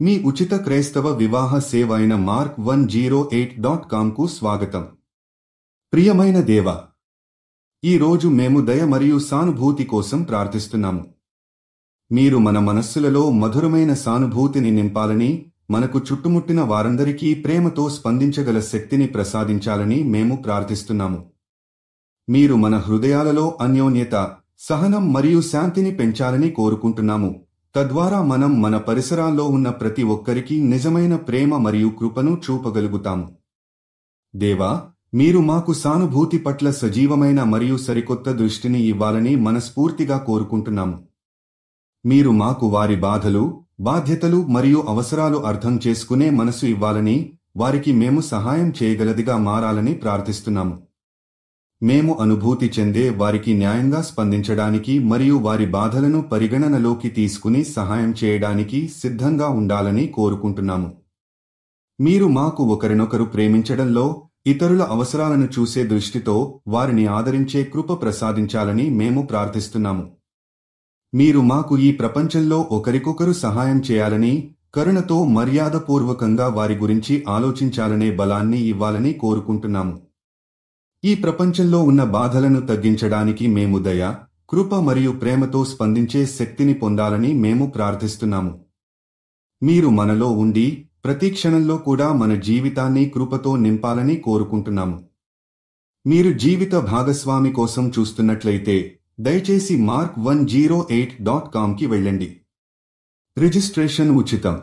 మీ ఉచిత క్రైస్తవ వివాహ సేవ అయిన mark108.comకు స్వాగతం. ప్రియమైన దేవా, ఈ రోజు మేము దయ మరియు సానుభూతి కోసం ప్రార్థిస్తున్నాము. మీరు మన మనస్సులలో మధురమైన సానుభూతిని నింపాలని, మనకు చుట్టుముట్టిన వారందరికీ ప్రేమతో స్పందించగల శక్తిని ప్రసాదించాలని మేము ప్రార్థిస్తున్నాము. మీరు మన హృదయాలలో అన్యోన్యత, సహనం మరియు శాంతిని పెంచాలని కోరుకుంటున్నాము. తద్వారా మనం మన పరిసరాల్లో ఉన్న ప్రతి ఒక్కరికి నిజమైన ప్రేమ మరియు కృపను చూపగలుగుతాము. దేవా, మీరు మాకు సానుభూతి పట్ల సజీవమైన మరియు సరికొత్త దృష్టిని ఇవ్వాలని మనస్ఫూర్తిగా కోరుకుంటున్నాము. మీరు మాకు వారి బాధలు, బాధ్యతలు మరియు అవసరాలు అర్థం చేసుకునే మనసు ఇవ్వాలని, వారికి మేము సహాయం చేయగలదిగా మారాలని ప్రార్థిస్తున్నాము. మేము అనుభూతి చెందే వారికి న్యాయంగా స్పందించడానికి మరియు వారి బాధలను పరిగణనలోకి తీసుకుని సహాయం చేయడానికి సిద్ధంగా ఉండాలని కోరుకుంటున్నాము. మీరు మాకు ఒకరినొకరు ప్రేమించడంలో, ఇతరుల అవసరాలను చూసే దృష్టితో వారిని ఆదరించే కృప ప్రసాదించాలని మేము ప్రార్థిస్తున్నాము. మీరు మాకు ఈ ప్రపంచంలో ఒకరికొకరు సహాయం చేయాలని, కరుణతో మర్యాదపూర్వకంగా వారి గురించి ఆలోచించాలనే బలాన్ని ఇవ్వాలని కోరుకుంటున్నాము. ఈ ప్రపంచంలో ఉన్న బాధలను తగ్గించడానికి మేము దయ, కృప మరియు ప్రేమతో స్పందించే శక్తిని పొందాలని మేము ప్రార్థిస్తున్నాము. మీరు మనలో ఉండి, ప్రతి క్షణంలో కూడా మన జీవితాన్ని కృపతో నింపాలని కోరుకుంటున్నాము. మీరు జీవిత భాగస్వామి కోసం చూస్తున్నట్లయితే, దయచేసి mark108.comకి వెళ్ళండి. రిజిస్ట్రేషన్ ఉచితం.